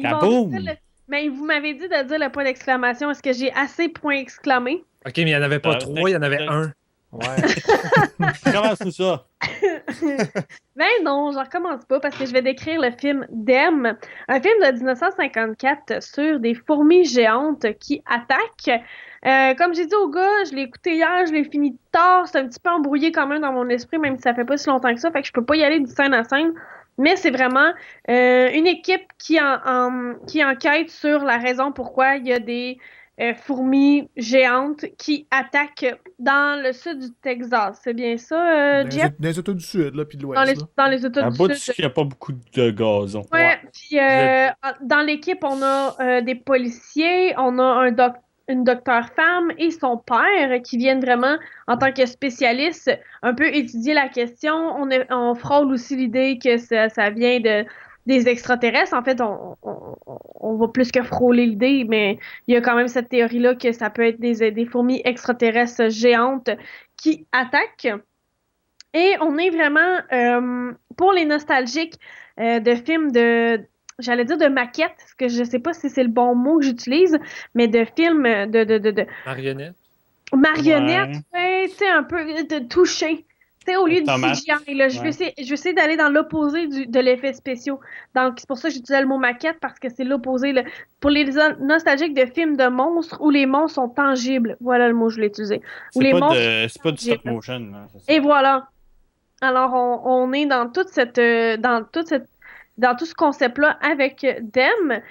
Ils m'ont dit de dire mais vous m'avez dit de dire le point d'exclamation. Est-ce que j'ai assez point exclamé? OK, mais il n'y en avait pas trois, il y en avait un. Ouais. Comment tout ça? Ben non, je recommence pas parce que je vais décrire le film Dem, un film de 1954 sur des fourmis géantes qui attaquent. Comme j'ai dit au gars, je l'ai écouté hier, je l'ai fini tard, c'est un petit peu embrouillé quand même dans mon esprit, même si ça fait pas si longtemps que ça, fait que je peux pas y aller du scène à scène. Mais c'est vraiment une équipe qui enquête sur la raison pourquoi il y a des fourmis géantes qui attaquent dans le sud du Texas. C'est bien ça, Jeff? Dans les États du Sud, là, puis de Dans les, l'Ouest, là. dans les États Un du bout Sud. il n'y a pas beaucoup de gazon. Ouais, puis Vous êtes- dans l'équipe, on a des policiers, on a une docteure femme et son père qui viennent vraiment, en tant que spécialistes, un peu étudier la question. On frôle aussi l'idée que ça vient des extraterrestres. En fait, on va plus que frôler l'idée, mais il y a quand même cette théorie-là que ça peut être des fourmis extraterrestres géantes qui attaquent. Et on est vraiment, pour les nostalgiques de films j'allais dire de maquettes, parce que je sais pas si c'est le bon mot que j'utilise, mais de films de Marionnette. marionnettes, Ouais. ouais, tu sais, un peu de toucher. Tu sais, au lieu du Tomate. CGI, là, je vais Ouais. essayer d'aller dans l'opposé de l'effet spéciaux. Donc, c'est pour ça que j'utilisais le mot maquette, parce que c'est l'opposé. Pour les nostalgiques de films de monstres où les monstres sont tangibles. Voilà le mot que je l'ai utilisé. Où les monstres C'est pas sont du stop tangibles. motion, hein, c'est ça. Et voilà. Alors, on est dans dans tout ce concept-là avec Dem.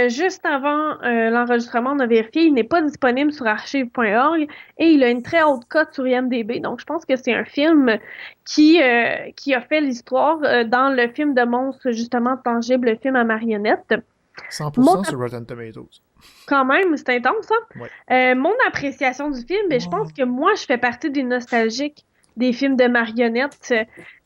Juste avant l'enregistrement, on a vérifié, il n'est pas disponible sur archive.org et il a une très haute cote sur IMDb. Donc, je pense que c'est un film qui a fait l'histoire dans le film de monstre, justement, tangible, le film à marionnettes. 100% sur Rotten Tomatoes. Quand même, c'est intense, hein? Ouais. Mon appréciation du film, ben, je pense que moi, je fais partie des nostalgiques des films de marionnettes.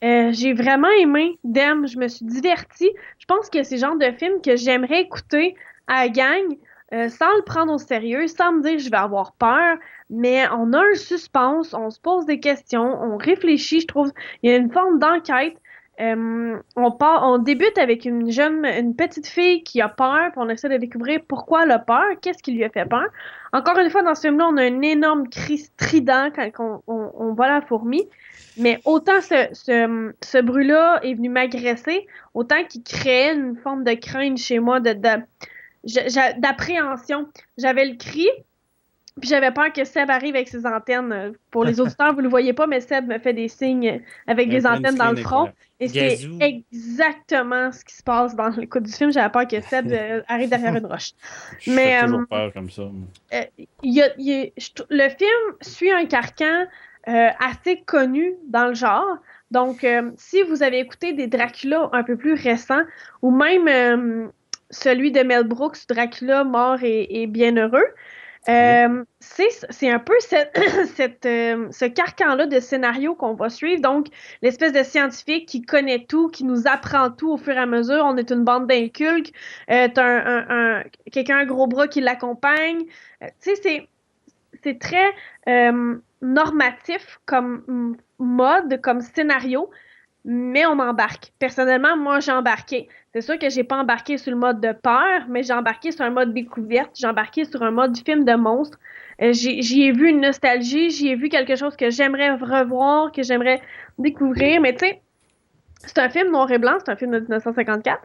J'ai vraiment aimé Dem, je me suis divertie. Je pense que c'est le genre de film que j'aimerais écouter à la gang, sans le prendre au sérieux, sans me dire que je vais avoir peur, mais on a un suspense, on se pose des questions, on réfléchit, je trouve. Il y a une forme d'enquête. On débute avec une petite fille qui a peur, puis on essaie de découvrir pourquoi elle a peur, qu'est-ce qui lui a fait peur. Encore une fois, dans ce film-là, on a un énorme cri strident quand on voit la fourmi, mais autant ce bruit-là est venu m'agresser, autant qu'il créait une forme de crainte chez moi, d'appréhension. J'avais le cri, puis j'avais peur que Seb arrive avec ses antennes. Pour les auditeurs, vous le voyez pas, mais Seb me fait des signes avec Il y a des un print antennes dans le screen front. éclair. Et c'est Gazou. exactement ce qui se passe dans l'écoute du film. J'avais peur que Seb arrive derrière une roche. Je Mais fais toujours peur comme ça. le film suit un carcan assez connu dans le genre. Donc, si vous avez écouté des Dracula un peu plus récents, ou même celui de Mel Brooks, Dracula mort et bienheureux, c'est un peu ce carcan-là de scénario qu'on va suivre. Donc, l'espèce de scientifique qui connaît tout, qui nous apprend tout au fur et à mesure. On est une bande d'incultes. T'as quelqu'un à gros bras qui l'accompagne. Tu sais, c'est très normatif comme mode, comme scénario, mais on embarque. Personnellement, moi, j'ai embarqué. C'est sûr que j'ai pas embarqué sur le mode de peur, mais j'ai embarqué sur un mode découverte, j'ai embarqué sur un mode film de monstre. J'y ai vu une nostalgie, j'y ai vu quelque chose que j'aimerais revoir, que j'aimerais découvrir, mais tu sais, c'est un film noir et blanc, c'est un film de 1954,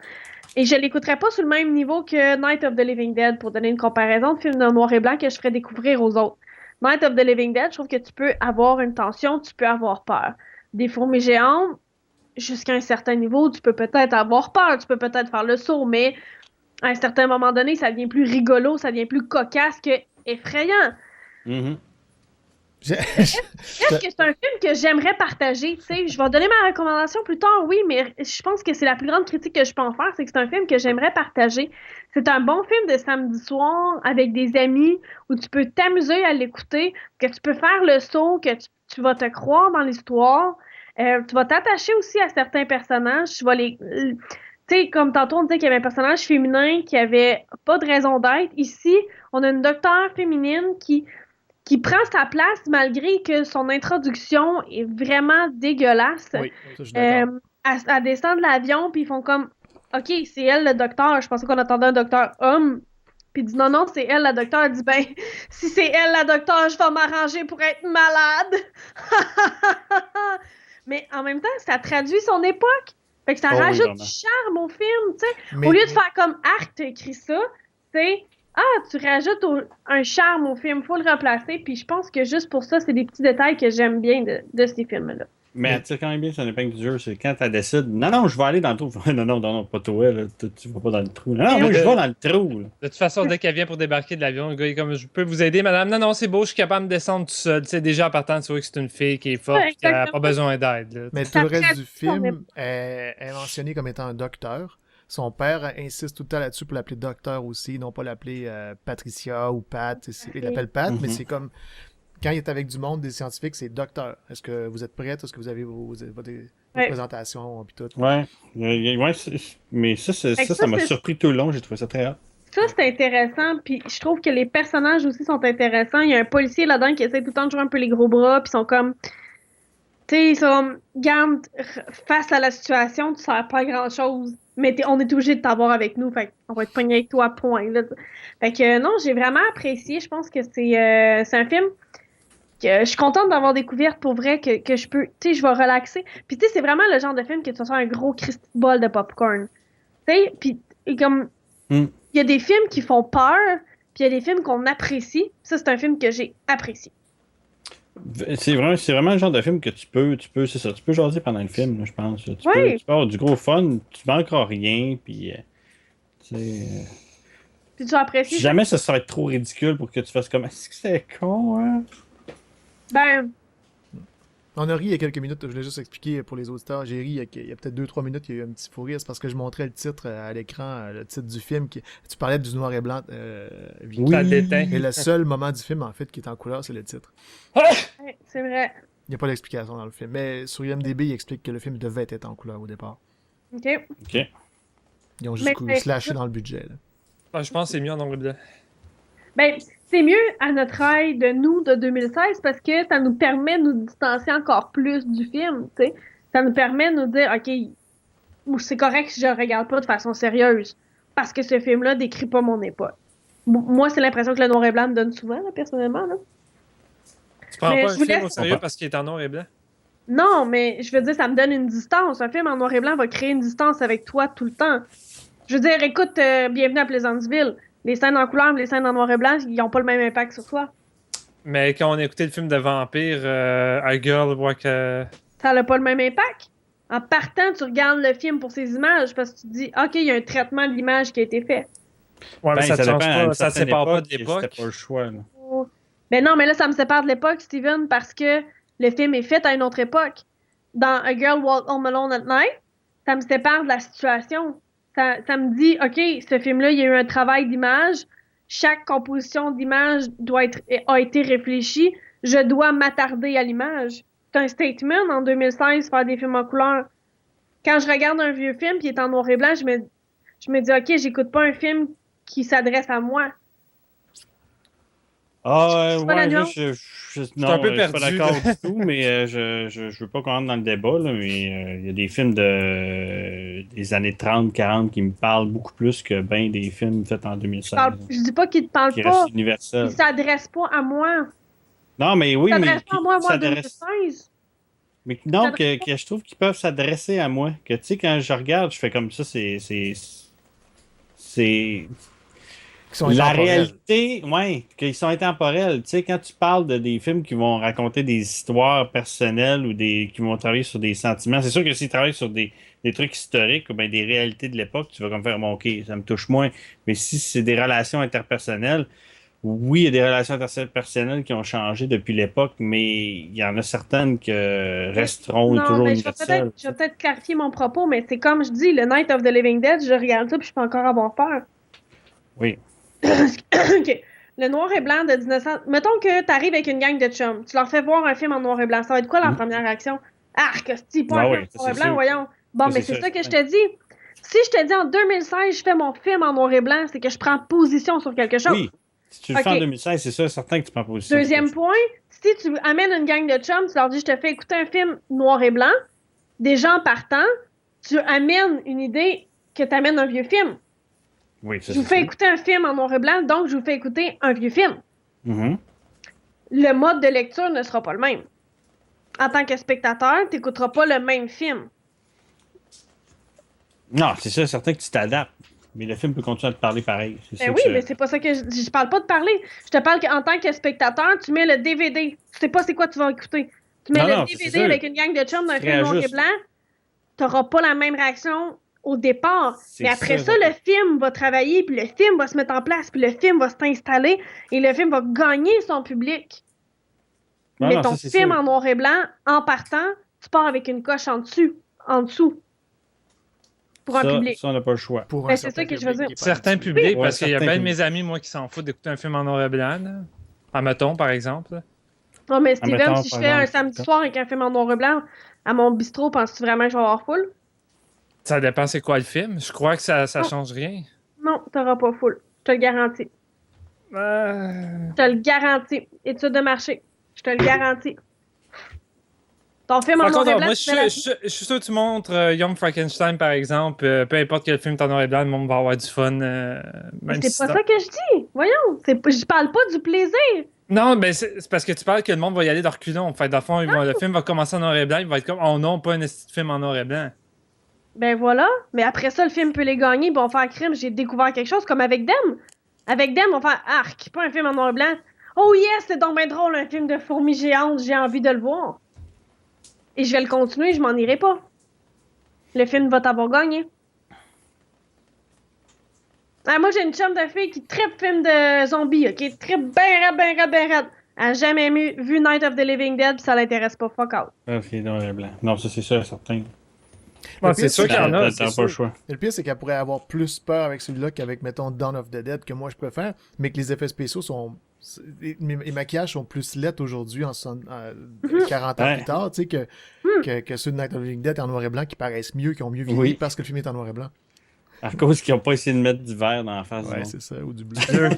et je l'écouterais pas sur le même niveau que Night of the Living Dead, pour donner une comparaison de film de noir et blanc que je ferais découvrir aux autres. Night of the Living Dead, je trouve que tu peux avoir une tension, tu peux avoir peur. Des fourmis géantes, jusqu'à un certain niveau, tu peux peut-être avoir peur, tu peux peut-être faire le saut, mais à un certain moment donné, ça devient plus rigolo, ça devient plus cocasse que effrayant. Mhm. Est-ce que c'est un film que j'aimerais partager? Tu sais, je vais donner ma recommandation plus tard, oui, mais je pense que c'est la plus grande critique que je peux en faire, c'est que c'est un film que j'aimerais partager. C'est un bon film de samedi soir avec des amis où tu peux t'amuser à l'écouter, que tu peux faire le saut, que tu vas te croire dans l'histoire. Tu vas t'attacher aussi à certains personnages. Tu vas tu sais, comme tantôt, on disait qu'il y avait un personnage féminin qui avait pas de raison d'être. Ici, on a une docteure féminine qui prend sa place malgré que son introduction est vraiment dégueulasse. Oui, ça, je suis d'accord. Elle descend de l'avion, puis ils font comme OK, c'est elle le docteur. Je pensais qu'on attendait un docteur homme. Puis il dit non, c'est elle la docteur. Elle dit ben, si c'est elle la docteur, je vais m'arranger pour être malade. Mais en même temps, ça traduit son époque. Fait que ça rajoute du charme au film, tu sais. Au lieu de faire comme Arc, t'as écrit ça, c'est tu rajoutes un charme au film, faut le remplacer. Puis je pense que juste pour ça, c'est des petits détails que j'aime bien de ces films-là. Mais elle tire quand même bien son épingle du jeu, c'est quand elle décide, non, je vais aller dans le trou. Non, pas toi, là, tu vas pas dans le trou. Non, moi, je vais dans le trou. Là. De toute façon, dès qu'elle vient pour débarquer de l'avion, le gars est comme, je peux vous aider, madame? Non, c'est beau, je suis capable de descendre tout seul. Tu sais, déjà en partant, tu vois que c'est une fille qui est forte et qui n'a pas besoin d'aide. Mais tout le reste du film est mentionné comme étant un docteur. Son père insiste tout le temps là-dessus pour l'appeler docteur aussi, non pas l'appeler Patricia ou Pat. Il l'appelle Pat, mais c'est comme... Quand il est avec du monde, des scientifiques, c'est docteur. Est-ce que vous êtes prête? Est-ce que vous avez vos présentations et tout? Ouais, mais ça m'a surpris tout le long. J'ai trouvé ça très hot. Ça, c'est intéressant. Puis je trouve que les personnages aussi sont intéressants. Il y a un policier là-dedans qui essaie tout le temps de jouer un peu les gros bras. Puis ils sont comme... Tu sais, ils sont comme... Garde, face à la situation, tu sers pas grand-chose. Mais on est obligé de t'avoir avec nous. Fait qu'on va être pogné avec toi, point. Là. Fait que non, j'ai vraiment apprécié. Je pense que c'est un film... je suis contente d'avoir découvert pour vrai que je peux, tu sais, je vais relaxer. Puis tu sais, c'est vraiment le genre de film que tu vas faire un gros Christy bol de popcorn. Tu sais, puis comme il y a des films qui font peur, puis il y a des films qu'on apprécie. Ça, c'est un film que j'ai apprécié. C'est vraiment le genre de film que tu peux jaser pendant le film, je pense. Tu peux avoir du gros fun, tu manqueras rien, puis puis tu apprécies. Si jamais ça serait trop ridicule pour que tu fasses comme, est-ce que c'est con, hein? Ben. On a ri il y a quelques minutes, je voulais juste expliquer pour les auditeurs. J'ai ri il y a peut-être 2-3 minutes, il y a eu un petit fou rire. C'est parce que je montrais le titre à l'écran, le titre du film. Tu parlais du noir et blanc. Oui. Et le seul moment du film, en fait, qui est en couleur, c'est le titre. Ouais, c'est vrai. Il n'y a pas d'explication dans le film. Mais sur IMDb, il explique que le film devait être en couleur au départ. OK. Ils ont juste slashé dans le budget. Là. Je pense que c'est mieux en noir et blanc. Ben, c'est mieux à notre œil de nous de 2016 parce que ça nous permet de nous distancier encore plus du film, tu sais. Ça nous permet de nous dire, OK, c'est correct si je le regarde pas de façon sérieuse parce que ce film-là décrit pas mon époque. Moi, c'est l'impression que le noir et blanc me donne souvent, là, personnellement. Là. Tu prends pas un film au sérieux parce qu'il est en noir et blanc? Non, mais je veux dire, ça me donne une distance. Un film en noir et blanc va créer une distance avec toi tout le temps. Je veux dire, écoute, Bienvenue à Pleasantville. Les scènes en couleur et les scènes en noir et blanc, ils n'ont pas le même impact sur toi. Mais quand on a écouté le film de vampire, A Girl Walk... Ça n'a pas le même impact. En partant, tu regardes le film pour ses images parce que tu te dis, OK, il y a un traitement de l'image qui a été fait. Ouais, mais ça ne sépare pas de l'époque. C'était pas le choix, là. Ben non, mais là, ça me sépare de l'époque, Steven, parce que le film est fait à une autre époque. Dans A Girl Walk Home Alone at Night, ça me sépare de la situation. Ça me dit, OK, ce film-là, il y a eu un travail d'image. Chaque composition d'image a été réfléchie. Je dois m'attarder à l'image. C'est un statement en 2016, faire des films en couleur. Quand je regarde un vieux film qui est en noir et blanc, je me dis, OK, j'écoute pas un film qui s'adresse à moi. Ah, ouais, non, je suis un peu perdu. Pas d'accord du tout, mais je veux pas qu'on rentre dans le débat, là, mais il y a des films des années 30, 40 qui me parlent beaucoup plus que ben des films faits en 2016. Je dis pas qu'ils te parlent pas. Ils s'adressent pas à moi. Non, mais oui, mais... Pas à moi, 2016. Mais non, que je trouve qu'ils peuvent s'adresser à moi. Que tu sais, quand je regarde, je fais comme ça, c'est... La réalité, qu'ils sont intemporels. Tu sais, quand tu parles des films qui vont raconter des histoires personnelles ou qui vont travailler sur des sentiments, c'est sûr que s'ils travaillent sur des trucs historiques ou bien des réalités de l'époque, tu vas comme faire, bon, OK, ça me touche moins. Mais si c'est des relations interpersonnelles, oui, il y a des relations interpersonnelles qui ont changé depuis l'époque, mais il y en a certaines qui resteront toujours universelles. Je vais peut-être clarifier mon propos, mais c'est comme je dis, le Night of the Living Dead, je regarde ça puis je peux encore avoir peur. Oui. OK. Le noir et blanc de 1900... Mettons que tu arrives avec une gang de chums. Tu leur fais voir un film en noir et blanc. Ça va être quoi leur première réaction? C'est pas un film en noir et blanc, voyons. Bon, mais c'est ça que je te dis. Si je te dis en 2016, je fais mon film en noir et blanc, c'est que je prends position sur quelque chose. Oui. Si tu le fais en 2016, c'est sûr, certain que tu prends position. Deuxième point, si tu amènes une gang de chums, tu leur dis, je te fais écouter un film noir et blanc, des gens partant, tu amènes une idée que tu amènes un vieux film. Oui, Je vous fais écouter un film en noir et blanc, donc je vous fais écouter un vieux film. Mm-hmm. Le mode de lecture ne sera pas le même. En tant que spectateur, tu n'écouteras pas le même film. Non, c'est ça, certain que tu t'adaptes. Mais le film peut continuer à te parler pareil. Ben oui, mais c'est pas ça que je parle pas de parler. Je te parle qu'en tant que spectateur, tu mets le DVD. Tu sais pas c'est quoi tu vas écouter. Tu mets le DVD avec une gang de chums d'un film noir et blanc, t'auras pas la même réaction au départ. Mais après ça, le film va travailler, puis le film va se mettre en place, puis le film va s'installer, et le film va gagner son public. Mais ton film en noir et blanc, en partant, tu pars avec une coche en dessous. Pour un public. Ça, on n'a pas le choix. C'est ça que je veux dire. Certains publics, parce qu'il y a bien de mes amis, moi, qui s'en foutent d'écouter un film en noir et blanc. Admettons, par exemple. Non, mais Steven, si je fais un samedi soir avec un film en noir et blanc à mon bistrot, penses-tu vraiment que je vais avoir full? Ça dépend c'est quoi le film. Je crois que ça change rien. Non, t'auras pas full. Je te le garantis. Je te le garantis. Étude de marché. Je te le garantis. Ton film en noir et blanc, moi, je suis sûr que tu montres Young Frankenstein, par exemple. Peu importe quel film en noir et blanc, le monde va avoir du fun. Mais c'est pas ça que je dis. Voyons. Je parle pas du plaisir. Non, mais c'est parce que tu parles que le monde va y aller de reculons. En fait, dans le fond, le film va commencer en noir et blanc. Il va être comme, oh non, pas un film en noir et blanc. Ben voilà. Mais après ça, le film peut les gagner. Bon, faire crime, j'ai découvert quelque chose comme avec Dem. Avec Dem, on va faire arc, pas un film en noir et blanc. Oh yes, c'est donc bien drôle, un film de fourmis géantes. J'ai envie de le voir. Et je vais le continuer, je m'en irai pas. Le film va t'avoir gagné. Ah, moi, j'ai une chum de fille qui trippe film de zombies, ok? Trippe ben raide. Elle a jamais vu Night of the Living Dead, pis ça l'intéresse pas, fuck out. Ok, noir et blanc. Non, ça, c'est sûr, certain. C'est sûr qu'il y en a. T'as pas le choix. Et le pire, c'est qu'elle pourrait avoir plus peur avec celui-là qu'avec, mettons, Dawn of the Dead, que moi je peux faire, mais que les effets spéciaux sont. Les maquillages sont plus laids aujourd'hui, 40 ans plus tard, tu sais, que ceux de Night of the Living Dead en noir et blanc qui paraissent mieux, qui ont mieux vieilli parce que le film est en noir et blanc. À cause qu'ils n'ont pas essayé de mettre du vert dans la face. Ouais, c'est ça, ou du bleu.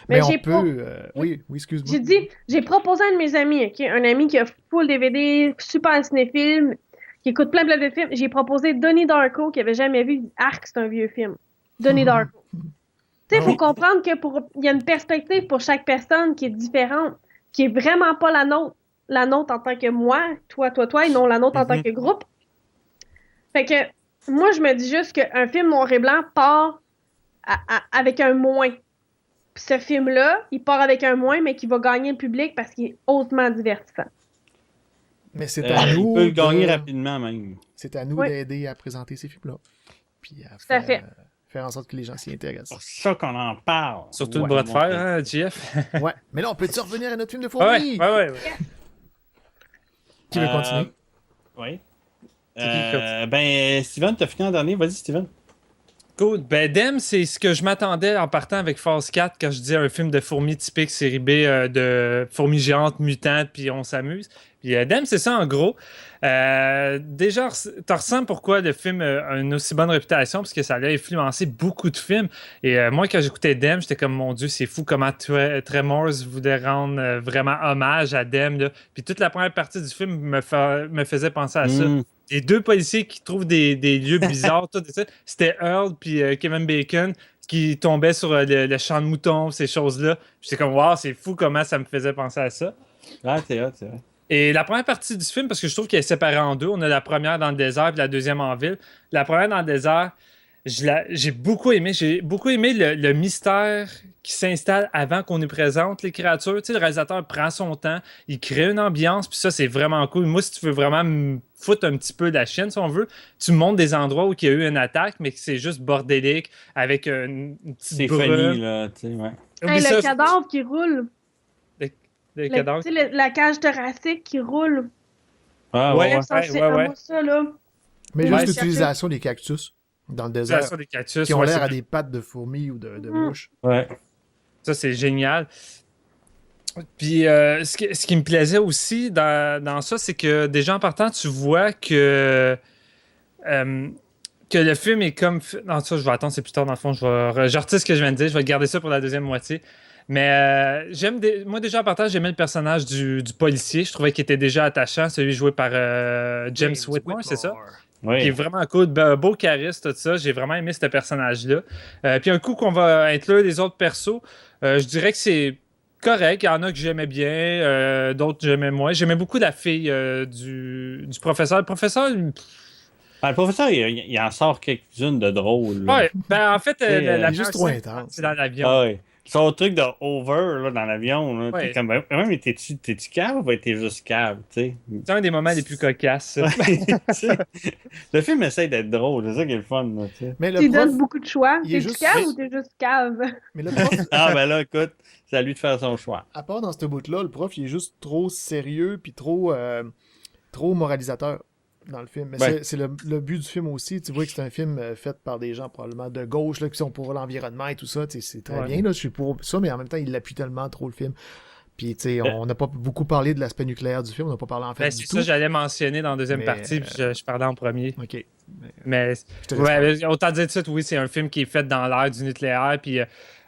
Mais on peut. Oui, excuse-moi. J'ai proposé à un de mes amis, ok, un ami qui a full DVD, super cinéphile, qui écoute plein de films. J'ai proposé Donnie Darko, qui avait jamais vu Arc, c'est un vieux film. Donnie Darko. Tu sais, il faut comprendre que il y a une perspective pour chaque personne qui est différente, qui est vraiment pas la nôtre en tant que moi, toi, et non la nôtre en tant que groupe. Fait que moi, je me dis juste qu'un film noir et blanc part avec un moins. Puis ce film-là, il part avec un moins, mais qui va gagner le public parce qu'il est hautement divertissant. Mais c'est à nous. Il peut le gagner rapidement, même. C'est à nous d'aider à présenter ces films-là. Puis à faire en sorte que les gens s'y intéressent. C'est ça qu'on en parle. Surtout le bras de fer, hein, JF? Ouais. Mais là, on peut-tu revenir à notre film de fourmis? Ouais. Qui veut continuer? Oui. Steven, t'as fini en dernier. Vas-y, Steven. Cool. Ben, Dem, c'est ce que je m'attendais en partant avec Phase 4 quand je disais un film de fourmis typique série B de fourmis géantes, mutantes, puis on s'amuse. Puis Dem, c'est ça en gros. Déjà, tu ressens pourquoi le film a une aussi bonne réputation, parce que ça a influencé beaucoup de films. Et moi, quand j'écoutais Dem, j'étais comme, mon Dieu, c'est fou comment Tremors voulait rendre vraiment hommage à Dem. Là. Puis toute la première partie du film me faisait penser à ça. Les deux policiers qui trouvent des lieux bizarres, tout ça, c'était Earl puis Kevin Bacon qui tombaient sur le champ de moutons, ces choses-là. J'étais comme, wow, c'est fou comment ça me faisait penser à ça. Ah, c'est vrai. Et la première partie du film, parce que je trouve qu'elle est séparée en deux, on a la première dans le désert et la deuxième en ville. La première dans le désert, j'ai beaucoup aimé. J'ai beaucoup aimé le mystère qui s'installe avant qu'on nous présente les créatures. Tu sais, le réalisateur prend son temps, il crée une ambiance, puis ça, c'est vraiment cool. Moi, si tu veux vraiment me foutre un petit peu de la chienne, si on veut, tu me montres des endroits où il y a eu une attaque, mais que c'est juste bordélique, avec une petite c'est funny, là, tu sais, ouais. Hey, le cadavre qui roule. Le cadavre. Tu sais, la cage thoracique qui roule. Ah, ouais. Ça, là. Mais juste l'utilisation des cactus dans le désert. Des cactus, qui ont l'air à des pattes de fourmis ou de mouches. Ouais. Ça, c'est génial. Puis, ce qui me plaisait aussi dans ça, c'est que déjà en partant, tu vois que le film est comme... Non, ça, je vais attendre, c'est plus tard dans le fond. Je retire ce que je viens de dire. Je vais garder ça pour la deuxième moitié. Mais moi, déjà en partant, j'aimais le personnage du policier. Je trouvais qu'il était déjà attachant, celui joué par James Whitmore, c'est ça? Oui. Qui est vraiment cool. Beau charisme, tout ça. J'ai vraiment aimé ce personnage-là. Puis un coup qu'on va inclure les autres persos, je dirais que c'est correct. Il y en a que j'aimais bien, d'autres que j'aimais moins. J'aimais beaucoup la fille du professeur. Le professeur, Ben, le professeur, il en sort quelques-unes de drôles. Là. ouais, ben en fait, la il est juste trop scène, intense. c'est dans l'avion. Ah ouais. Son truc de over là, dans l'avion, là, Ouais. t'es comme, mais t'es-tu cave ou t'es juste cave, tu sais? C'est un des moments les plus cocasses. Ça. Ouais, tu sais. Le film essaie d'être drôle, c'est ça qui est le fun, là, tu sais. Mais Tu le prof, donnes beaucoup de choix. il est T'es-tu juste- cave ou t'es juste cave? mais le prof, Ah, ben là, écoute, c'est à lui de faire son choix. à part dans ce bout-là, le prof, il est juste trop sérieux puis trop moralisateur dans le film. Mais Ouais. c'est le but du film aussi. Tu vois que c'est un film fait par des gens probablement de gauche là, qui sont pour l'environnement et tout ça. Tu sais, c'est très Ouais. bien, là, je suis pour ça, mais en même temps, il appuie tellement trop le film. Puis, tu sais, on n'a pas beaucoup parlé de l'aspect nucléaire du film, on n'a pas parlé en fait Ben, du c'est tout. ça, j'allais mentionner dans la deuxième Mais, partie, puis je parlais en premier. Ok. Mais Je te laisse ouais, parler. mais autant dire tout de suite, oui, c'est un film qui est fait dans l'ère du nucléaire, puis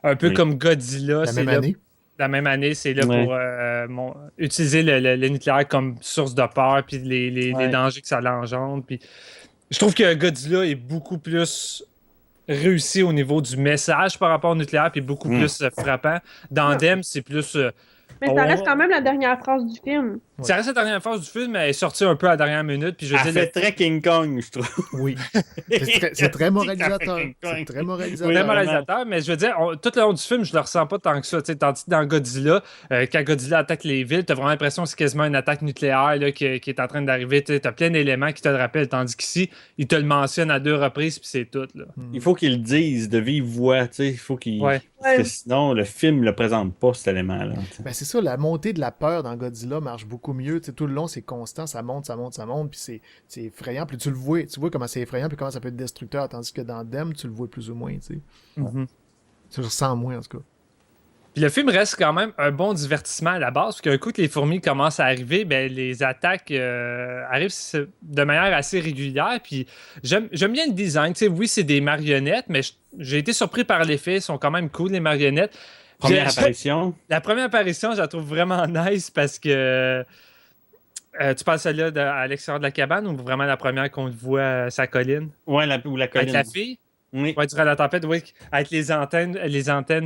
un peu Oui. comme Godzilla, La c'est même là année. la même année, c'est là Ouais. pour utiliser le nucléaire comme source de peur, puis les Ouais. dangers que ça l'engendre. Puis je trouve que Godzilla est beaucoup plus réussi au niveau du message par rapport au nucléaire, puis beaucoup plus frappant. Dans Ouais. Dem, c'est plus. Mais ça reste quand même la dernière phrase du film. Ça reste la dernière phase du film, mais elle est sortie un peu à la dernière minute. Puis je Elle veux dire, fait très King Kong, je trouve. Oui. C'est très moralisateur. C'est très moralisateur. très vraiment. moralisateur, mais je veux dire, tout le long du film, je le ressens pas tant que ça. Tandis que dans Godzilla, quand Godzilla attaque les villes, t'as vraiment l'impression que c'est quasiment une attaque nucléaire là, qui est en train d'arriver. T'as plein d'éléments qui te le rappellent, tandis qu'ici, il te le mentionne à 2 reprises, puis c'est tout. Là. Il faut qu'il le dise de vive voix, tu sais. Il faut qu'il. Ouais. Parce que Ouais. sinon, le film ne le présente pas, cet élément-là. tu sais. Ben c'est ça, la montée de la peur dans Godzilla marche beaucoup mieux. Tu sais, tout le long, c'est constant, ça monte, puis c'est effrayant. Puis tu vois comment c'est effrayant, puis comment ça peut être destructeur. Tandis que dans Dem, tu le vois plus ou moins, tu sais. Mhm. Tu le ressens moins, en tout cas. Puis le film reste quand même un bon divertissement à la base, parce qu'un coup que les fourmis commencent à arriver, ben, les attaques arrivent de manière assez régulière. Puis j'aime bien le design. Tu sais, oui, c'est des marionnettes, mais j'ai été surpris par l'effet. Ils sont quand même cool, les marionnettes. Première apparition. La première apparition, je la trouve vraiment nice parce que tu parles celle-là à l'extérieur de la cabane ou vraiment la première qu'on voit à sa colline? Ouais, ou la Avec colline. la fille? Oui. Ouais, durant la tempête, oui, avec les antennes,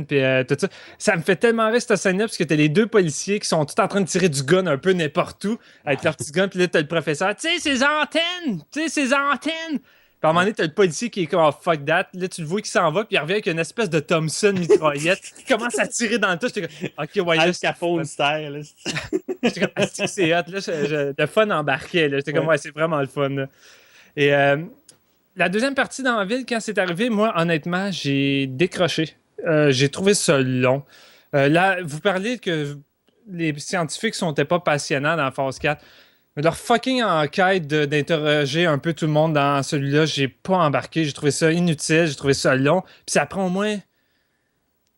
puis tout ça. Ça me fait tellement rire cette scène-là, parce que t'as les 2 policiers qui sont tous en train de tirer du gun un peu n'importe où, avec leur petit gun, puis là, t'as le professeur, tu sais, ces antennes! Puis à un moment donné, t'as le policier qui est comme oh, fuck that. Là, tu le vois qui s'en va, puis il revient avec une espèce de Thompson mitraillette qui commence à tirer dans le tas. J'étais comme, ok, ouais, là, Al Capone style. Là. j'étais comme, asti que c'est hot. Là, le fun embarquait. Là. J'étais comme, ouais, c'est vraiment le fun. Là. Et la deuxième partie dans la ville, quand c'est arrivé, moi, honnêtement, j'ai décroché. J'ai trouvé ça long. Là, vous parlez que les scientifiques sont pas passionnants dans la phase 4. Mais leur fucking enquête d'interroger un peu tout le monde dans celui-là, j'ai pas embarqué. J'ai trouvé ça inutile, j'ai trouvé ça long. Puis ça prend au moins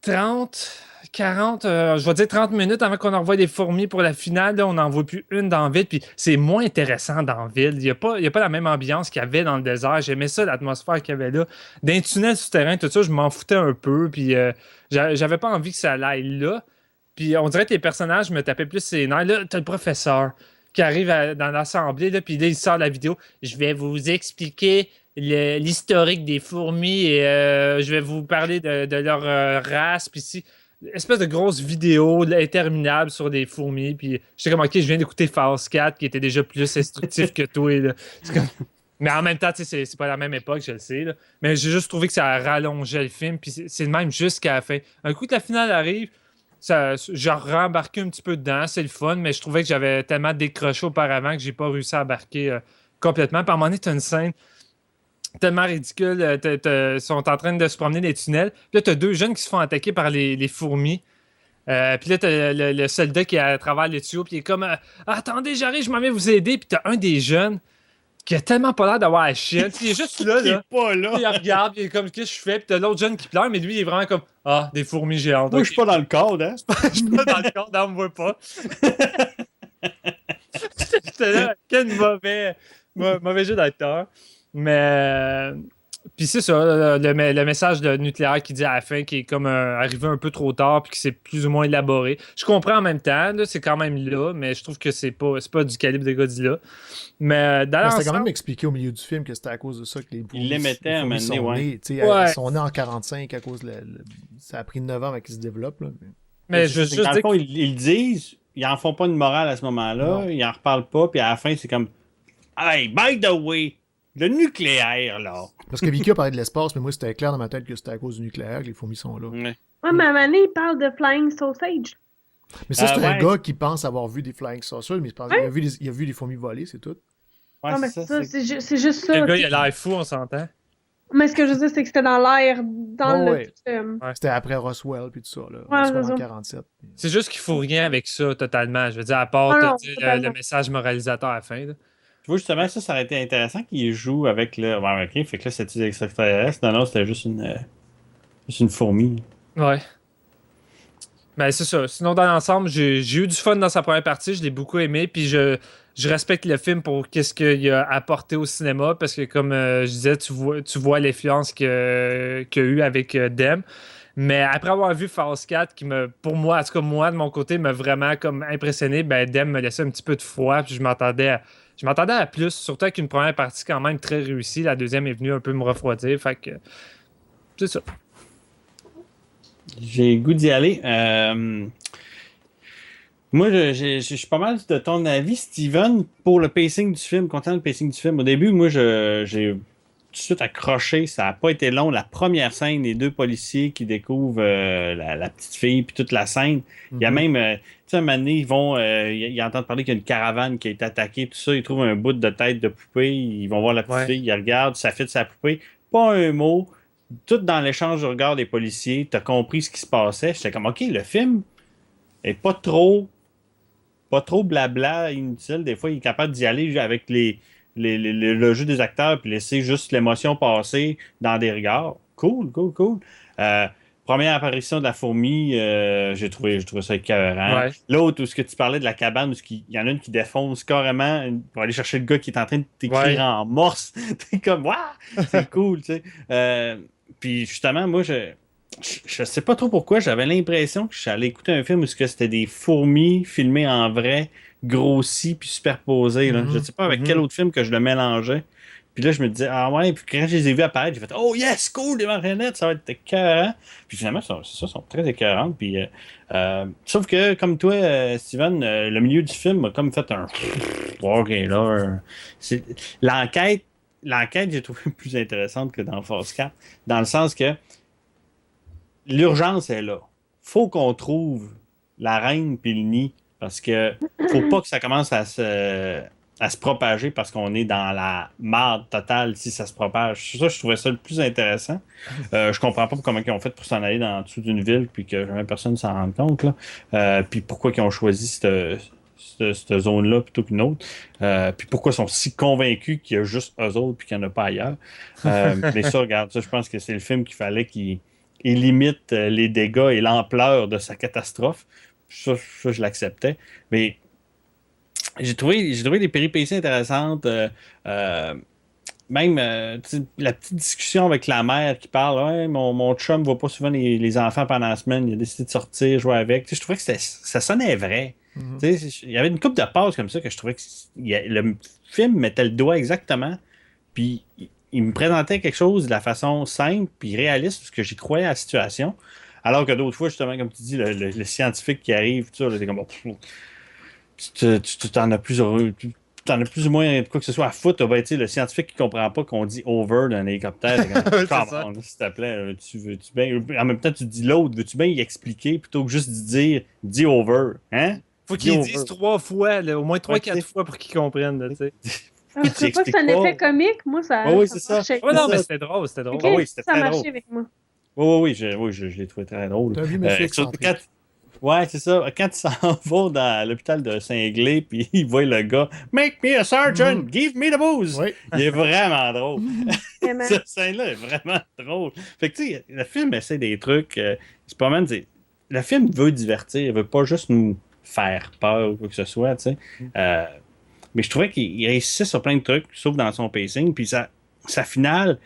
30, 40, je vais dire 30 minutes avant qu'on envoie des fourmis pour la finale. Là, on n'en voit plus une dans la ville. Puis c'est moins intéressant dans la ville. Il n'y a pas la même ambiance qu'il y avait dans le désert. J'aimais ça, l'atmosphère qu'il y avait là. D'un tunnel souterrain, tout ça, je m'en foutais un peu. Puis j'avais pas envie que ça aille là. Puis on dirait que les personnages me tapaient plus ses nerfs. Là, t'as le professeur qui arrive dans l'assemblée, là, puis là, il sort la vidéo. Je vais vous expliquer l'historique des fourmis et je vais vous parler de leur race. Puis si, espèce de grosse vidéo interminable sur des fourmis. Puis j'étais comme, ok, je viens d'écouter Phase 4 qui était déjà plus instructif que toi. Là. Comme... Mais en même temps, c'est pas la même époque, je le sais. Là. Mais j'ai juste trouvé que ça rallongeait le film. Puis c'est le même jusqu'à la fin. Un coup que la finale arrive, j'ai rembarqué un petit peu dedans, c'est le fun, mais je trouvais que j'avais tellement décroché auparavant que j'ai pas réussi à embarquer complètement. Puis à un moment donné, t'as une scène tellement ridicule. Ils sont en train de se promener dans les tunnels. Puis là, t'as 2 jeunes qui se font attaquer par les fourmis. Puis là, t'as le soldat qui est à travers les tuyaux, puis il est comme attendez, j'arrive, je m'en vais vous aider. Puis t'as un des jeunes qui a tellement pas l'air d'avoir la chienne. Il est juste là. Il est pas là. Il regarde, puis il est comme, qu'est-ce que je fais? Puis t'as l'autre jeune qui pleure, mais lui, il est vraiment comme, ah, des fourmis géantes. Moi, je suis pas dans le cadre, hein. Je suis pas dans le cadre, on me voit pas. J'étais là, quel mauvais jeu d'acteur. Mais Puis c'est ça, le message de nucléaire qui dit à la fin qui est comme arrivé un peu trop tard puis que c'est plus ou moins élaboré. Je comprends en même temps, là, c'est quand même là, mais je trouve que c'est pas du calibre de Godzilla. Mais dans c'était quand même expliqué au milieu du film que c'était à cause de ça que les fourmis, il l'émettait à un moment donné, ouais. Ils sont nés en 45 à cause ça a pris 9 ans avant qu'ils se développent. Là. Mais je veux juste dans dire le fond, ils disent, ils en font pas une morale à ce moment-là, ils en reparlent pas, puis à la fin, c'est comme hey, by the way, le nucléaire, là. Parce que Vicky a parlé de l'espace, mais moi, c'était clair dans ma tête que c'était à cause du nucléaire que les fourmis sont là. Ouais, mais à un moment donné, il parle de Flying Sausage. Mais ça, c'est un gars qui pense avoir vu des Flying Saucers, mais il a vu des fourmis voler, c'est tout. Ouais, non, mais c'est juste ça. Le gars, il a l'air fou, on s'entend. Mais ce que je veux dire, c'est que c'était dans l'air, dans le... C'était après Roswell, puis tout ça, là. Ouais, Roswell en 47. C'est juste qu'il faut rien avec ça, totalement. Je veux dire, à part le message moralisateur à la fin, là. Tu vois, justement, ça aurait été intéressant qu'il joue avec le. Ouais, ok, fait que là, c'était des extraterrestres. Non, c'était juste une fourmi. Ouais. Mais c'est ça. Sinon, dans l'ensemble, j'ai eu du fun dans sa première partie. Je l'ai beaucoup aimé. Puis je respecte le film pour qu'est-ce qu'il a apporté au cinéma. Parce que, comme je disais, tu vois l'influence qu'il a eu avec Dem. Mais après avoir vu Phase 4, qui pour moi, en tout cas, moi, de mon côté, m'a vraiment comme impressionné, ben Dem me laissait un petit peu de froid. Puis je m'attendais à plus. Surtout avec une première partie quand même très réussie. La deuxième est venue un peu me refroidir. Fait que c'est ça. J'ai le goût d'y aller. Moi, je suis pas mal de ton avis, Steven, pour le pacing du film, content le pacing du film. Au début, moi, j'ai tout de suite accroché. Ça n'a pas été long. La première scène, les deux policiers qui découvrent la petite fille, puis toute la scène. Il y a même, tu sais, un moment donné, ils entendent parler qu'il y a une caravane qui a été attaquée, tout ça. Ils trouvent un bout de tête de poupée. Ils vont voir la petite fille, ils regardent, ça fait de sa poupée. Pas un mot. Tout dans l'échange de regard des policiers, t'as compris ce qui se passait. J'étais comme, OK, le film est pas trop blabla, inutile. Des fois, il est capable d'y aller avec le jeu des acteurs puis laisser juste l'émotion passer dans des regards. Cool. Première apparition de la fourmi, j'ai trouvé ça écœurant. Ouais. L'autre, où ce que tu parlais de la cabane, où il y en a une qui défonce carrément pour aller chercher le gars qui est en train de t'écrire en morse. T'es comme, waouh, c'est cool, tu sais. Puis justement, moi, je sais pas trop pourquoi, j'avais l'impression que j'allais écouter un film où c'était des fourmis filmées en vrai, grossies puis superposées. Là. Je sais pas avec quel autre film que je le mélangeais. Puis là, je me disais, ah ouais, puis quand je les ai vus apparaître, j'ai fait, oh yes, cool, des marionnettes, ça va être écœurant. Puis finalement, sont très écœurantes. Puis, sauf que, comme toi, Steven, le milieu du film m'a comme fait un. Ok, là. L'enquête, j'ai trouvé plus intéressante que dans Phase 4, dans le sens que l'urgence est là. Faut qu'on trouve la reine puis le nid, parce que faut pas que ça commence à se propager parce qu'on est dans la marde totale si ça se propage. Ça, je trouvais ça le plus intéressant. Je comprends pas comment ils ont fait pour s'en aller dans dessous d'une ville puis que jamais personne s'en rende compte. Là. Puis pourquoi ils ont choisi cette zone-là plutôt qu'une autre. Puis pourquoi ils sont si convaincus qu'il y a juste eux autres puis qu'il n'y en a pas ailleurs. Mais ça, regarde, ça, je pense que c'est le film qu'il fallait qu'il limite les dégâts et l'ampleur de sa catastrophe. Ça je l'acceptais. Mais j'ai trouvé des péripéties intéressantes. Même la petite discussion avec la mère qui parle, ouais, mon chum ne voit pas souvent les enfants pendant la semaine, il a décidé de sortir, jouer avec. Je trouvais que ça sonnait vrai. Il y avait une couple de passes comme ça que je trouvais que le film mettait le doigt exactement, puis il me présentait quelque chose de la façon simple puis réaliste, parce que j'y croyais à la situation. Alors que d'autres fois, justement, comme tu dis, le scientifique qui arrive, tout ça, c'est comme tu t'en as plus ou moins de quoi que ce soit à foutre. Ben, le scientifique qui comprend pas qu'on dit over d'un hélicoptère. C'est comme, s'il te plaît, veux-tu bien. En même temps, tu dis l'autre, veux-tu bien y expliquer plutôt que juste dire dis over. Hein? Faut qu'il dise 3 fois, là, au moins 3-4 fois pour qu'ils comprennent. Tu sais. Je sais pas si c'est un effet comique, moi ça. Oui, c'est ça. Ouais, non, mais c'était drôle. Okay, oui, c'était ça très marchait drôle. avec moi. Oui, je l'ai trouvé très drôle. T'as vu Monsieur Excentrique. Ouais, c'est ça. Quand ils s'en vont dans l'hôpital de Saint-Glé, puis ils voient le gars « Make me a surgeon! Give me the booze! Oui. » Il est vraiment drôle. Vraiment. Cette scène-là est vraiment drôle. Fait que, tu sais, le film essaie des trucs. C'est pas mal. Le film veut divertir. Il veut pas juste nous faire peur ou quoi que ce soit, tu sais. Mais je trouvais qu'il réussissait sur plein de trucs, sauf dans son pacing. Puis sa finale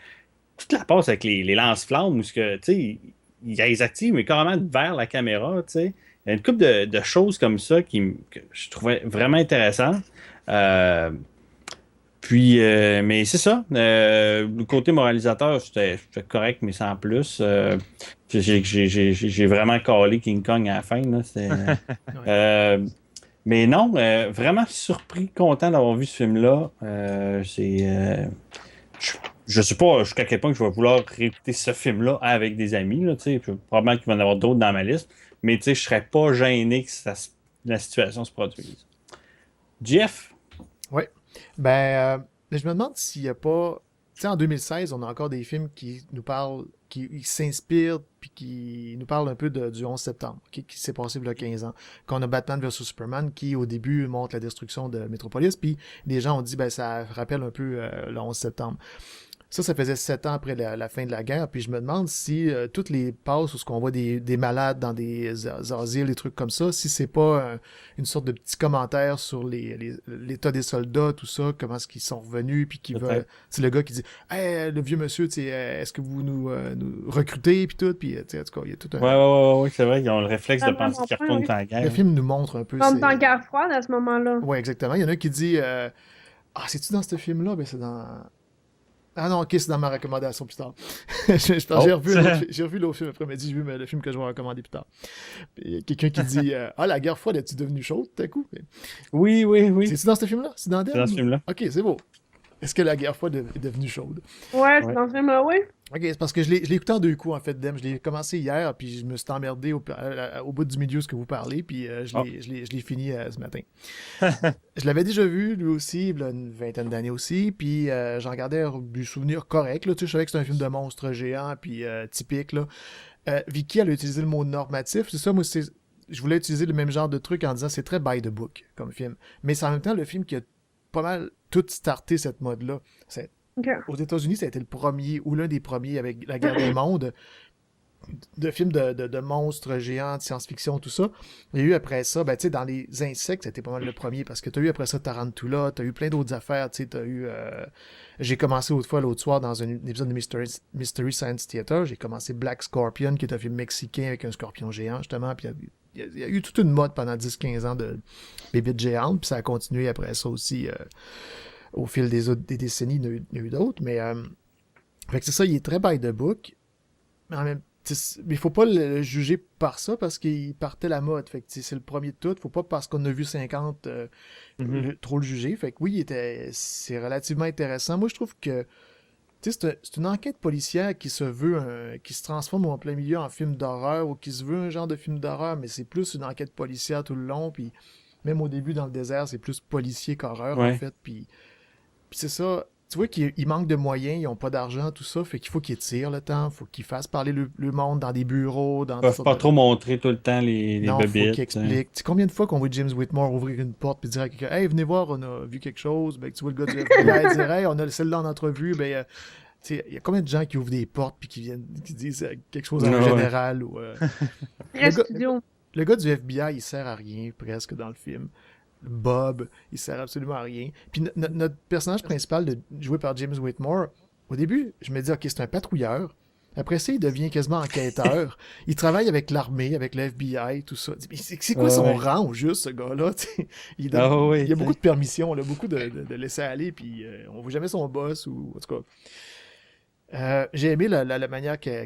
toute la passe avec les lance-flammes, où ce que, tu sais, ils les activent, mais carrément vers la caméra, tu sais. Il y a une couple de choses comme ça que je trouvais vraiment intéressantes. Puis, mais c'est ça. Le côté moralisateur, c'était correct, mais sans plus. J'ai vraiment calé King Kong à la fin. Là. Mais non, vraiment surpris, content d'avoir vu ce film-là. Je sais pas jusqu'à quel point je vais vouloir réécouter ce film-là avec des amis. Là, probablement qu'il va y en avoir d'autres dans ma liste. Mais je serais pas gêné que la situation se produise. Jeff? Oui. Mais je me demande s'il n'y a pas. Tu sais, en 2016, on a encore des films qui nous parlent, qui s'inspirent, puis qui nous parlent un peu du 11 septembre, qui s'est passé il y a 15 ans. Quand on a Batman vs Superman, qui au début montre la destruction de Metropolis, puis des gens ont dit, ça rappelle un peu le 11 septembre. Ça faisait 7 ans après la fin de la guerre, puis je me demande si toutes les passes où on voit des malades dans des asiles, des trucs comme ça, si c'est pas une sorte de petit commentaire sur l'état des soldats, tout ça, comment est-ce qu'ils sont revenus, puis qui veulent... C'est le gars qui dit « Hey, le vieux monsieur, est-ce que vous nous recrutez, puis tout, puis en tout cas, il y a tout un... Ouais, c'est vrai, ils ont le réflexe de penser qu'ils retournent en guerre. Le film nous montre un peu... Comme dans Guerre froide, à ce moment-là. Ouais, exactement. Il y en a un qui dit c'est-tu dans ce film-là? Ben, c'est dans... Ah non, ok, c'est dans ma recommandation plus tard. J'ai revu l'autre film après-midi, j'ai vu le film que je vais recommander plus tard. Il y a quelqu'un qui dit la guerre froide, est-tu devenue chaude tout à coup? Oui. C'est-tu dans ce film-là? C'est dans C'est dans ce film-là. Ok, c'est beau. Est-ce que la guerre froide est devenue chaude? Ouais, c'est dans ce film-là, oui. Ok, c'est parce que je l'ai écouté en 2 coups, en fait, Dem. Je l'ai commencé hier, puis je me suis emmerdé au bout du milieu ce que vous parlez, puis je l'ai fini ce matin. Je l'avais déjà vu, lui aussi, il y a une vingtaine d'années aussi, puis j'en gardais du souvenir correct. Là, tu sais, je savais que c'était un film de monstre géant, puis typique. Là. Vicky, elle a utilisé le mot normatif. C'est ça, moi, je voulais utiliser le même genre de truc en disant c'est très by the book comme film. Mais c'est en même temps le film qui a pas mal tout starté cette mode-là. Okay. Aux États-Unis, ça a été le premier ou l'un des premiers avec la guerre des mondes de films de monstres géants, de science-fiction, tout ça. Il y a eu après ça, tu sais, dans les insectes, c'était pas mal le premier parce que tu as eu après ça Tarantula, tu as eu plein d'autres affaires, tu sais, tu as eu... J'ai commencé l'autre soir dans un épisode de Mystery Science Theater, j'ai commencé Black Scorpion, qui est un film mexicain avec un scorpion géant, justement, puis il y a eu toute une mode pendant 10-15 ans de bébites géantes, puis ça a continué après ça aussi au fil des décennies, il y en a eu d'autres, mais fait que c'est ça, il est très by the book, mais en même mais il faut pas le juger par ça parce qu'il partait la mode. Fait que c'est le premier de tout. Faut pas parce qu'on a vu 50 trop le juger. Fait que oui, c'est relativement intéressant. Moi, je trouve que c'est une enquête policière qui se veut qui se transforme en plein milieu en film d'horreur ou qui se veut un genre de film d'horreur, mais c'est plus une enquête policière tout le long. Puis même au début dans le désert, c'est plus policier qu'horreur en fait. Puis c'est ça. Tu vois qu'ils manquent de moyens, ils n'ont pas d'argent, tout ça, fait qu'il faut qu'ils tirent le temps, il faut qu'ils fassent parler le monde dans des bureaux. Ils ne peuvent pas trop montrer tout le temps les non, bébites. Faut qu'ils expliquent. Tu sais, combien de fois qu'on voit James Whitmore ouvrir une porte et dire à quelqu'un « Hey, venez voir, on a vu quelque chose. » Ben, tu vois le gars du FBI dire « Hey, on a celle-là en entrevue. » Ben, tu sais, il y a combien de gens qui ouvrent des portes puis qui disent quelque chose en général ou... Le gars du FBI, il sert à rien presque dans le film. Bob, il sert absolument à rien. Puis notre personnage principal, joué par James Whitmore, au début, je me dis, OK, c'est un patrouilleur. Après ça, il devient quasiment enquêteur. Il travaille avec l'armée, avec le FBI, tout ça. Mais c'est quoi son rang, juste, ce gars-là? Il y a beaucoup de permissions, il a beaucoup de laisser aller, puis on ne voit jamais son boss, ou en tout cas... j'ai aimé la manière que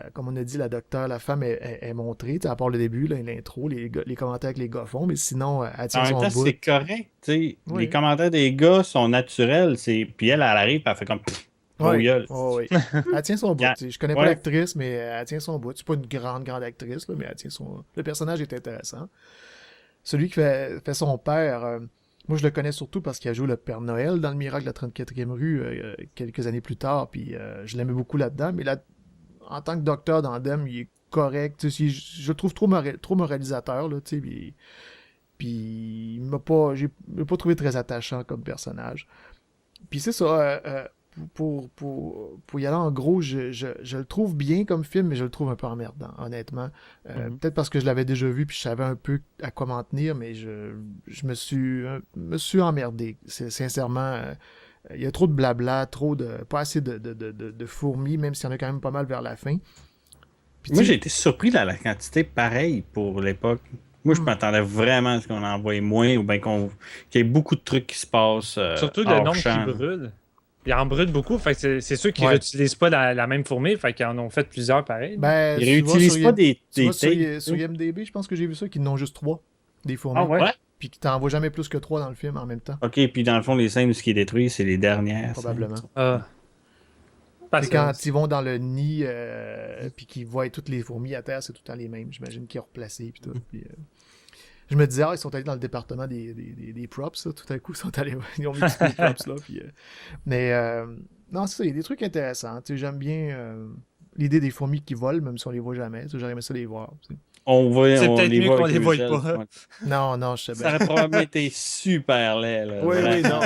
comme on a dit, la docteure, la femme est montrée, à part le début, l'intro, les commentaires que les gars font, mais sinon, elle tient son bout. C'est correct, oui. Les commentaires des gars sont naturels, puis elle arrive, elle fait comme... Oui. Elle tient son bout. Je connais pas l'actrice, mais elle tient son bout. C'est pas une grande actrice, là, mais elle tient son... Le personnage est intéressant. Celui qui fait son père... Moi, je le connais surtout parce qu'il a joué le Père Noël dans Le Miracle de la 34e rue quelques années plus tard, puis je l'aimais beaucoup là-dedans, mais là, en tant que docteur dans Dem, il est correct, je le trouve trop moralisateur, là, tu sais, puis j'ai pas trouvé très attachant comme personnage. Puis c'est ça, pour y aller en gros, je le trouve bien comme film, mais je le trouve un peu emmerdant, honnêtement. Peut-être parce que je l'avais déjà vu puis je savais un peu à quoi m'en tenir, mais je me suis emmerdé. Sincèrement, Il y a trop de blabla, pas assez de fourmis, même s'il y en a quand même pas mal vers la fin. Puis, moi, j'ai été surpris de la quantité pareille pour l'époque. Moi, je m'attendais vraiment à ce qu'on en envoie moins ou bien qu'il y ait beaucoup de trucs qui se passent. Surtout le nombre qui brûle. Ils en brûlent beaucoup, fait que c'est ceux qui réutilisent pas la même fourmi, fait qu'ils en ont fait plusieurs pareils. Ben, ils réutilisent pas des sur IMDb, je pense que j'ai vu ça, qu'ils n'ont juste 3 des fourmis. Ah ouais? Puis qu'ils t'envoient jamais plus que 3 dans le film en même temps. Ok, puis dans le fond, les scènes où ce qui est détruit, c'est les dernières. Probablement. Parce que quand ils vont dans le nid, puis qu'ils voient toutes les fourmis à terre, c'est tout le temps les mêmes. J'imagine qu'ils ont replacé, puis tout. Puis, je me disais, ils sont allés dans le département des props, là. Tout à coup, ils ont mis tous les props, là. Puis, mais, non, c'est ça, il y a des trucs intéressants. J'aime bien l'idée des fourmis qui volent, même si on les voit jamais. J'aurais aimé ça les voir. C'est peut-être mieux qu'on les voit pas. Non, je sais bien. Ça aurait probablement été super laid, là. Oui, non.